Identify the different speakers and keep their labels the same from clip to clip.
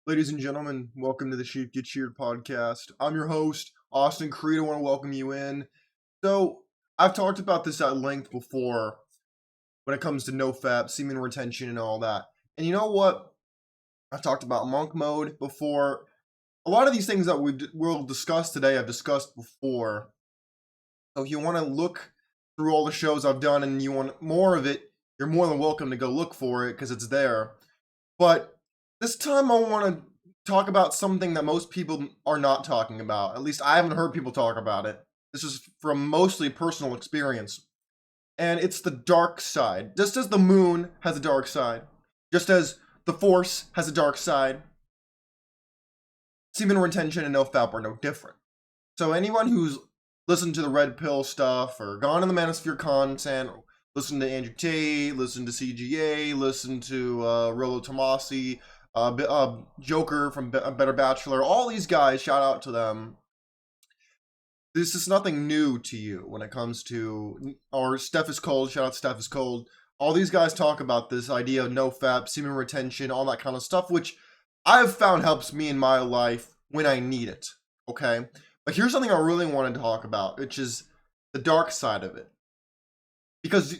Speaker 1: Ladies and gentlemen, welcome to the Sheared podcast. I'm your host, Austin Creed. I want to welcome you in. So, I've talked about this at length before when it comes to NoFap, semen retention, and all that. And you know what? I've talked about monk mode before. A lot of these things that we'll discuss today, I've discussed before. So, if you want to look through all the shows I've done and you want more of it, you're more than welcome to go look for it because it's there. But this time I want to talk about something that most people are not talking about. At least I haven't heard people talk about it. This is from mostly personal experience. And it's the dark side. Just as the moon has a dark side, just as the force has a dark side, semen retention and NoFap are no different. So anyone who's listened to the red pill stuff or gone to the manosphere content, listen to Andrew Tate, listen to CGA, listen to Rolo Tomasi, Joker from Better Bachelor, all these guys, shout out to them. This is nothing new to you when it comes to, or Steph is Cold, shout out to Steph is Cold. All these guys talk about this idea of NoFap, semen retention, all that kind of stuff, which I've found helps me in my life when I need it, okay? But here's something I really want to talk about, which is the dark side of it. Because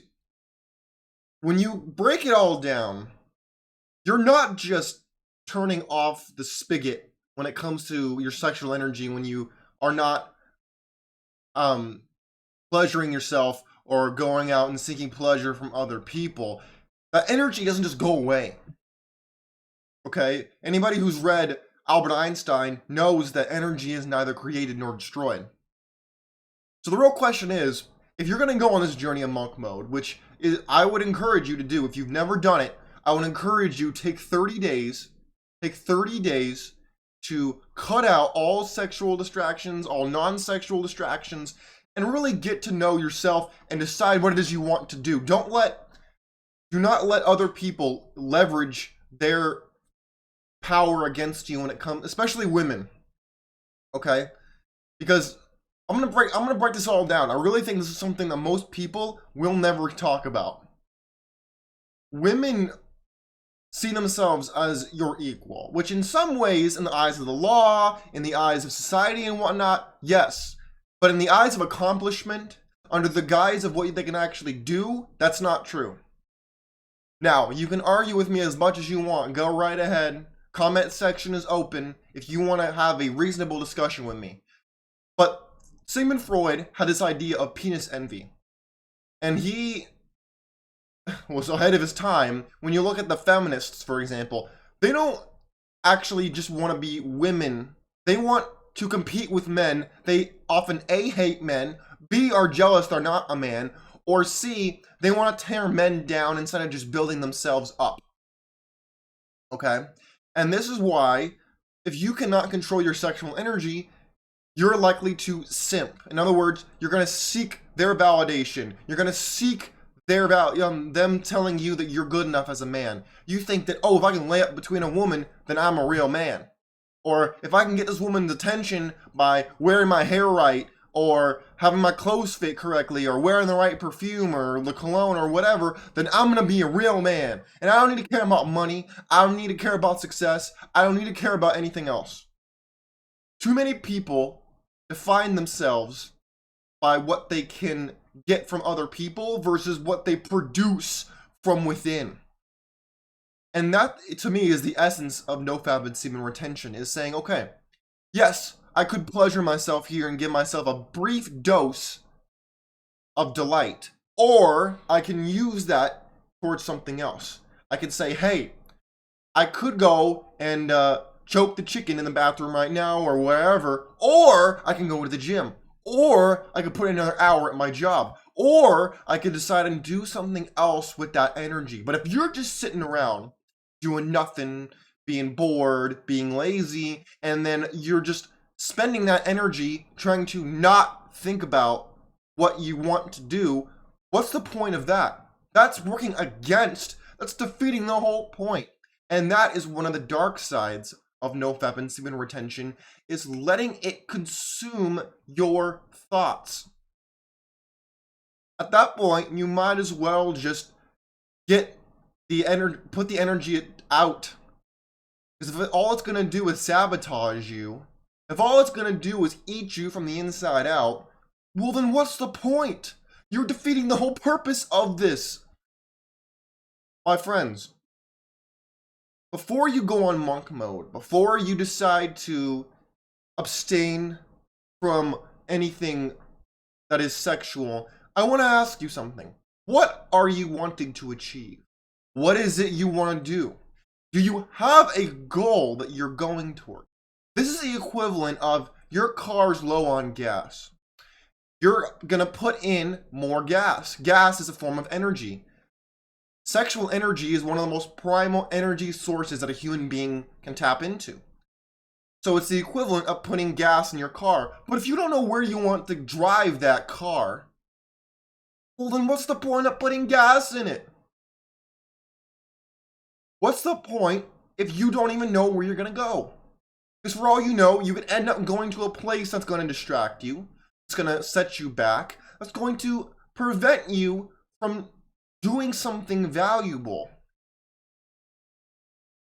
Speaker 1: when you break it all down, you're not just turning off the spigot when it comes to your sexual energy when you are not pleasuring yourself or going out and seeking pleasure from other people. That energy doesn't just go away. Okay? Anybody who's read Albert Einstein knows that energy is neither created nor destroyed. So the real question is, if you're going to go on this journey of monk mode, which is, I would encourage you to do, if you've never done it, I would encourage you take 30 days to cut out all sexual distractions, all non-sexual distractions, and really get to know yourself and decide what it is you want to do. Do not let other people leverage their power against you when it comes, especially women. Okay? Because I'm gonna break this all down. I really think this is something that most people will never talk about. Women see themselves as your equal, which in some ways, in the eyes of the law, in the eyes of society and whatnot, yes. But in the eyes of accomplishment, under the guise of what they can actually do, that's not true. Now, you can argue with me as much as you want. Go right ahead. Comment section is open if you want to have a reasonable discussion with me. But Sigmund Freud had this idea of penis envy. And he was ahead of his time. When you look at the feminists, for example, they don't actually just want to be women. They want to compete with men. They often A, hate men, B, are jealous they're not a man, or C, they want to tear men down instead of just building themselves up. Okay? And this is why, if you cannot control your sexual energy, you're likely to simp. In other words, you're going to seek their validation. You're going to seek them telling you that you're good enough as a man. You think that, oh, if I can lay up between a woman, then I'm a real man. Or if I can get this woman's attention by wearing my hair right, or having my clothes fit correctly, or wearing the right perfume, or the cologne, or whatever, then I'm going to be a real man. And I don't need to care about money. I don't need to care about success. I don't need to care about anything else. Too many people define themselves by what they can get from other people versus what they produce from within. And that, to me, is the essence of NoFap and semen retention, is saying, okay, yes, I could pleasure myself here and give myself a brief dose of delight, or I can use that towards something else. I could say, hey, I could go and choke the chicken in the bathroom right now or wherever, or I can go to the gym, or I could put in another hour at my job, or I could decide and do something else with that energy. But if you're just sitting around doing nothing, being bored, being lazy, and then you're just spending that energy trying to not think about what you want to do, what's the point of that? That's that's defeating the whole point. And that is one of the dark sides of NoFap and semen retention, is letting it consume your thoughts. At that point, you might as well just put the energy out Because if all it's going to do is sabotage you, if all it's going to do is eat you from the inside out, well then what's the point? You're defeating the whole purpose of this. My friends, before you go on monk mode, before you decide to abstain from anything that is sexual, I want to ask you something. What are you wanting to achieve? What is it you want to do? Do you have a goal that you're going toward? This is the equivalent of your car's low on gas. You're going to put in more gas. Gas is a form of energy. Sexual energy is one of the most primal energy sources that a human being can tap into. So it's the equivalent of putting gas in your car. But if you don't know where you want to drive that car, well then what's the point of putting gas in it? What's the point if you don't even know where you're going to go? Because for all you know, you could end up going to a place that's going to distract you. It's going to set you back. That's going to prevent you from doing something valuable.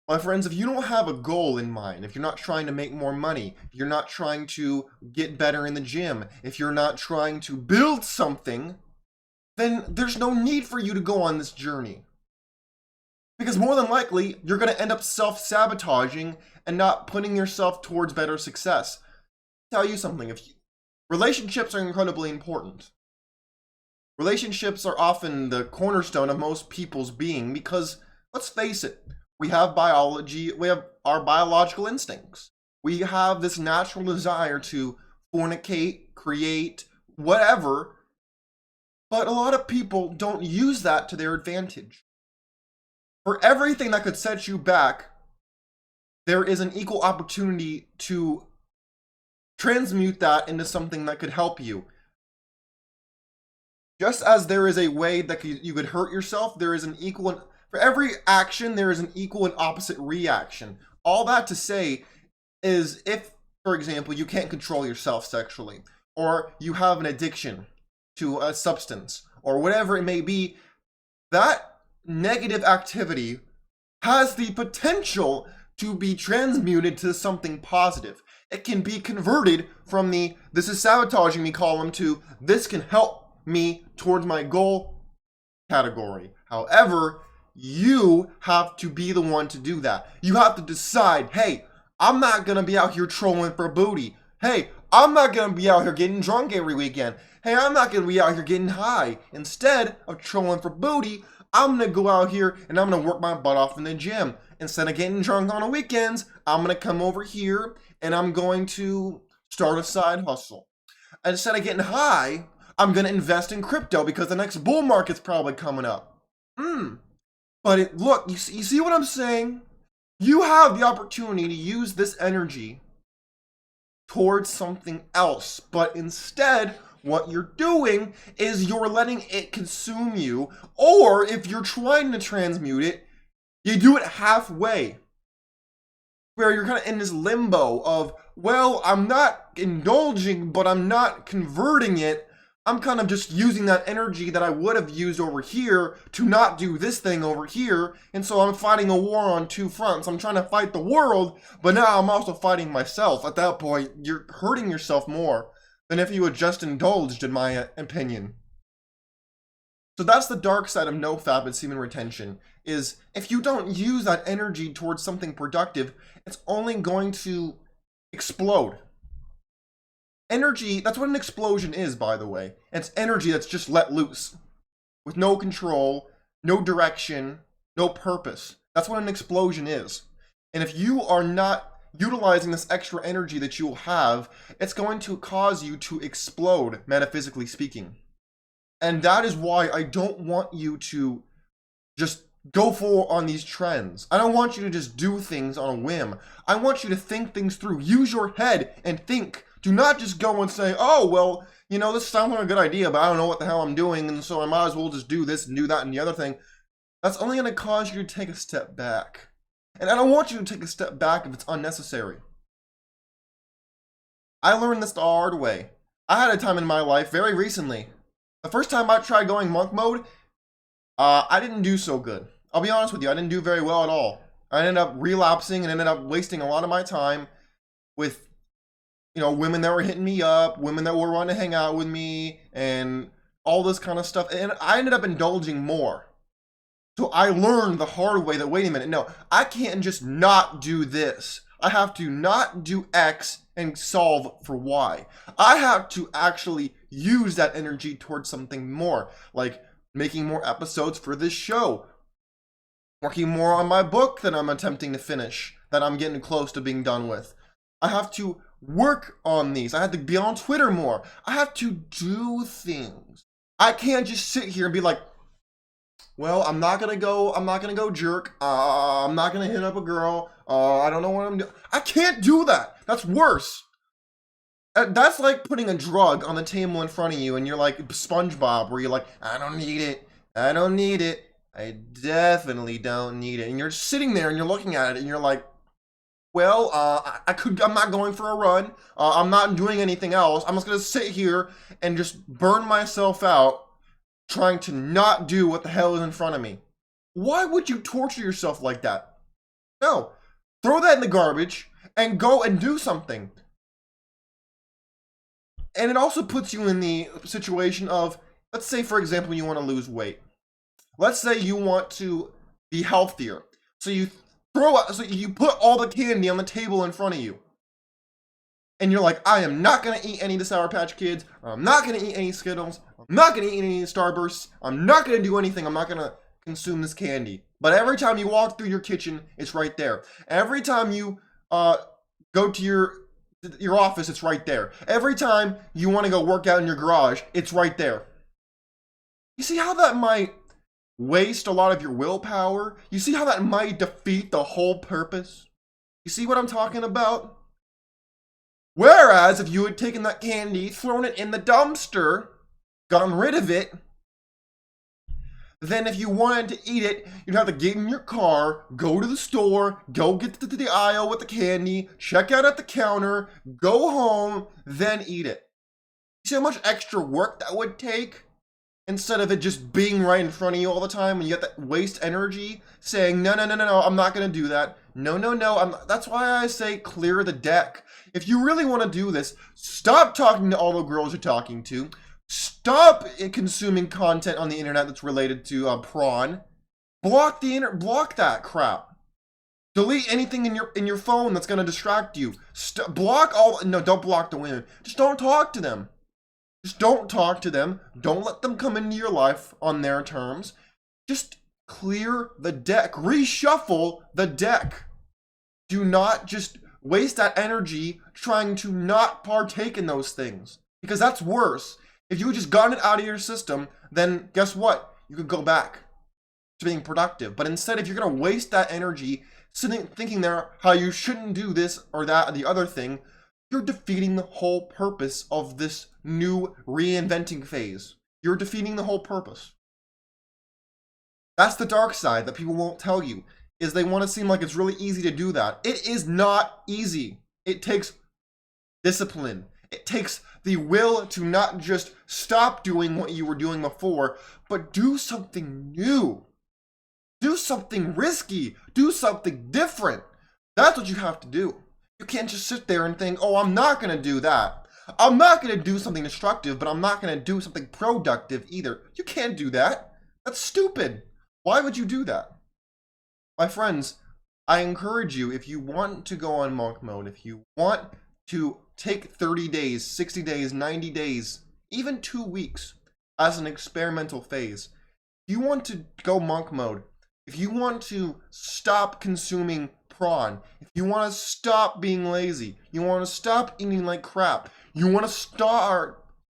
Speaker 1: My friends, if you don't have a goal in mind, if you're not trying to make more money, if you're not trying to get better in the gym, if you're not trying to build something, then there's no need for you to go on this journey. Because more than likely, you're going to end up self-sabotaging and not putting yourself towards better success. I'll tell you something, relationships are incredibly important. Relationships are often the cornerstone of most people's being because, let's face it, we have biology, we have our biological instincts. We have this natural desire to fornicate, create, whatever, but a lot of people don't use that to their advantage. For everything that could set you back, there is an equal opportunity to transmute that into something that could help you. Just as there is a way that you could hurt yourself, there is an equal, for every action, there is an equal and opposite reaction. All that to say is if, for example, you can't control yourself sexually, or you have an addiction to a substance, or whatever it may be, that negative activity has the potential to be transmuted to something positive. It can be converted from the "this is sabotaging me" column to "this can help me towards my goal" category. However, you have to be the one to do that. You have to decide, hey, I'm not gonna be out here trolling for booty. Hey, I'm not gonna be out here getting drunk every weekend. Hey, I'm not gonna be out here getting high. Instead of trolling for booty, I'm gonna go out here and I'm gonna work my butt off in the gym. Instead of getting drunk on the weekends, I'm gonna come over here and I'm going to start a side hustle. And instead of getting high, I'm gonna invest in crypto because the next bull market's probably coming up. But look, you see what I'm saying? You have the opportunity to use this energy towards something else, but instead, what you're doing is you're letting it consume you, or if you're trying to transmute it, you do it halfway, where you're kind of in this limbo of, well, I'm not indulging, but I'm not converting it. I'm kind of just using that energy that I would have used over here to not do this thing over here, and so I'm fighting a war on two fronts. I'm trying to fight the world, but now I'm also fighting myself. At that point, you're hurting yourself more than if you had just indulged, in my opinion. So that's the dark side of NoFap and semen retention, is if you don't use that energy towards something productive, it's only going to explode. Energy, that's what an explosion is, by the way. It's energy that's just let loose, with no control, no direction, no purpose. That's what an explosion is. And if you are not utilizing this extra energy that you will have, it's going to cause you to explode, metaphysically speaking. And that is why I don't want you to just go full on these trends. I don't want you to just do things on a whim. I want you to think things through. Use your head and think. Do not just go and say, oh, well, you know, this sounds like a good idea, but I don't know what the hell I'm doing, and so I might as well just do this and do that and the other thing. That's only going to cause you to take a step back. And I don't want you to take a step back if it's unnecessary. I learned this the hard way. I had a time in my life very recently. The first time I tried going monk mode, I didn't do so good. I'll be honest with you, I didn't do very well at all. I ended up relapsing and ended up wasting a lot of my time with, women that were hitting me up, women that were wanting to hang out with me, and all this kind of stuff. And I ended up indulging more. So I learned the hard way that, wait a minute, no, I can't just not do this. I have to not do X and solve for Y. I have to actually use that energy towards something more, like making more episodes for this show, working more on my book that I'm attempting to finish, that I'm getting close to being done with. I have to work on these. I have to be on Twitter more. I have to do things. I can't just sit here and be like, well, I'm not gonna go jerk. I'm not gonna hit up a girl. I don't know what I'm doing. I can't do that. That's worse. That's like putting a drug on the table in front of you and you're like SpongeBob, where you're like, I don't need it. I don't need it. I definitely don't need it. And you're sitting there and you're looking at it and you're like, well, I'm not going for a run. I'm not doing anything else. I'm just gonna sit here and just burn myself out trying to not do what the hell is in front of me. Why would you torture yourself like that? No. Throw that in the garbage and go and do something. And it also puts you in the situation of, let's say, for example, you want to lose weight. Let's say you want to be healthier. So you put all the candy on the table in front of you. And you're like, I am not going to eat any of the Sour Patch Kids. I'm not going to eat any Skittles. I'm not going to eat any Starbursts. I'm not going to do anything. I'm not going to consume this candy. But every time you walk through your kitchen, it's right there. Every time you go to your office, it's right there. Every time you want to go work out in your garage, it's right there. You see how that might waste a lot of your willpower? You see how that might defeat the whole purpose? You see what I'm talking about? Whereas if you had taken that candy, thrown it in the dumpster, gotten rid of it, then if you wanted to eat it, you'd have to get in your car, go to the store, go get to the aisle with the candy, check out at the counter, go home, then eat it. You see how much extra work that would take? Instead of it just being right in front of you all the time, and you have to waste energy saying, no, I'm not going to do that. No, that's why I say clear the deck. If you really want to do this, stop talking to all the girls you're talking to. Stop consuming content on the internet that's related to prawn. Block that crap. Delete anything in your phone that's going to distract you. Don't block the women. Just don't talk to them. Just don't talk to them. Don't let them come into your life on their terms. Just clear the deck. Reshuffle the deck. Do not just waste that energy trying to not partake in those things. Because that's worse. If you had just gotten it out of your system, then guess what? You could go back to being productive. But instead, if you're going to waste that energy thinking there how you shouldn't do this or that or the other thing, you're defeating the whole purpose of this new reinventing phase. You're defeating the whole purpose. That's the dark side that people won't tell you, is they want to seem like it's really easy to do that. It is not easy. It takes discipline. It takes the will to not just stop doing what you were doing before, but do something new. Do something risky. Do something different. That's what you have to do. You can't just sit there and think, oh, I'm not going to do that. I'm not going to do something destructive, but I'm not going to do something productive either. You can't do that. That's stupid. Why would you do that? My friends, I encourage you, if you want to go on monk mode, if you want to take 30 days, 60 days, 90 days, even 2 weeks as an experimental phase, if you want to go monk mode, if you want to stop consuming prawn, if you want to stop being lazy, you want to stop eating like crap, you want to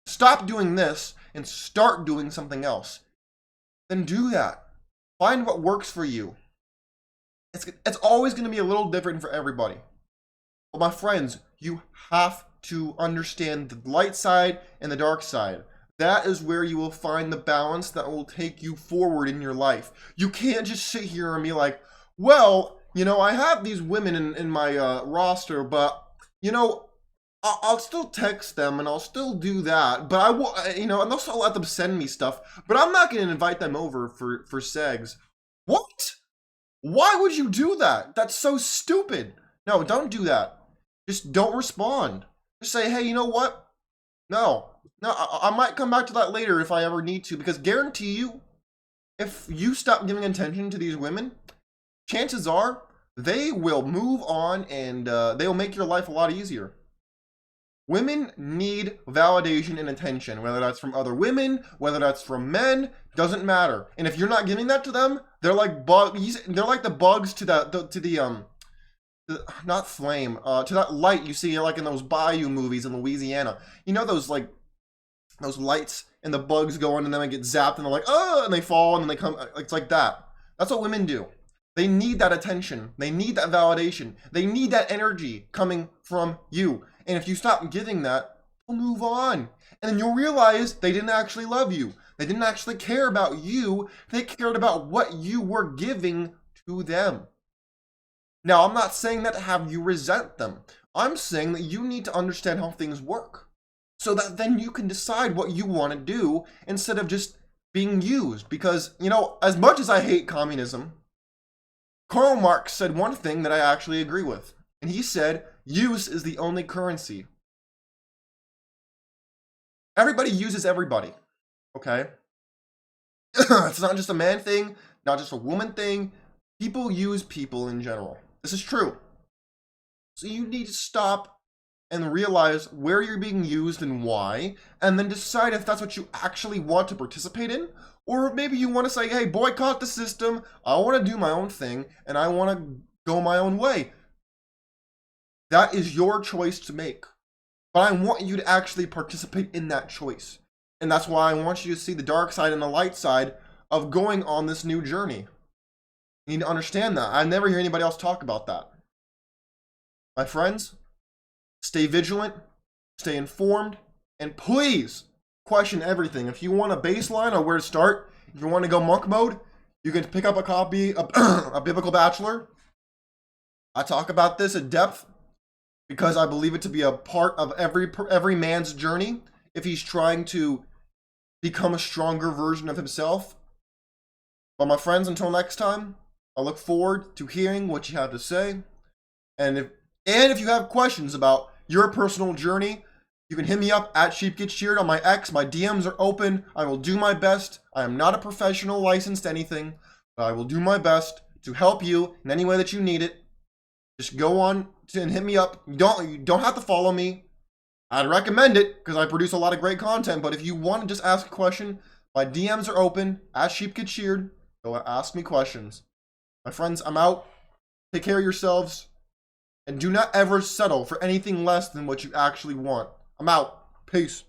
Speaker 1: stop doing this and start doing something else, then do that. Find what works for you. It's always going to be a little different for everybody. But my friends, you have to understand the light side and the dark side. That is where you will find the balance that will take you forward in your life. You can't just sit here and be like, well, I have these women in my roster, but, I'll still text them and I'll still do that. But I will, and I'll still let them send me stuff. But I'm not going to invite them over for segs. What? Why would you do that? That's so stupid. No, don't do that. Just don't respond. Just say, hey, you know what? No, I might come back to that later if I ever need to, because guarantee you, if you stop giving attention to these women, chances are they will move on and they will make your life a lot easier. Women need validation and attention, whether that's from other women, whether that's from men, doesn't matter. And if you're not giving that to them, they're like bugs. They're like the bugs to the not flame, to that light you see like in those bayou movies in Louisiana. You know those like those lights and the bugs go on and then they get zapped and they're like, oh, and they fall and then they come. It's like that. That's what women do. They need that attention. They need that validation. They need that energy coming from you. And if you stop giving that, they'll move on. And then you'll realize they didn't actually love you. They didn't actually care about you. They cared about what you were giving to them. Now, I'm not saying that to have you resent them. I'm saying that you need to understand how things work, so that then you can decide what you want to do instead of just being used. Because, you know, as much as I hate communism, Karl Marx said one thing that I actually agree with. And he said, use is the only currency. Everybody uses everybody, okay? It's not just a man thing, not just a woman thing. People use people in general. This is true. So you need to stop and realize where you're being used and why, and then decide if that's what you actually want to participate in, or maybe you want to say, hey, boycott the system, I want to do my own thing, and I want to go my own way. That is your choice to make. But I want you to actually participate in that choice. And that's why I want you to see the dark side and the light side of going on this new journey. You need to understand that. I never hear anybody else talk about that. My friends, stay vigilant, stay informed, and please question everything. If you want a baseline on where to start, if you want to go monk mode, you can pick up a copy of A Biblical Bachelor. I talk about this in depth because I believe it to be a part of every man's journey if he's trying to become a stronger version of himself. But my friends, until next time, I look forward to hearing what you have to say. And if you have questions about your personal journey, you can hit me up at SheepGetSheared on my X. My DMs are open. I will do my best. I am not a professional licensed anything, but I will do my best to help you in any way that you need it. Just go on and hit me up. You don't have to follow me. I'd recommend it because I produce a lot of great content. But if you want to just ask a question, my DMs are open at SheepGetSheared. Go ask me questions. My friends, I'm out. Take care of yourselves. And do not ever settle for anything less than what you actually want. I'm out. Peace.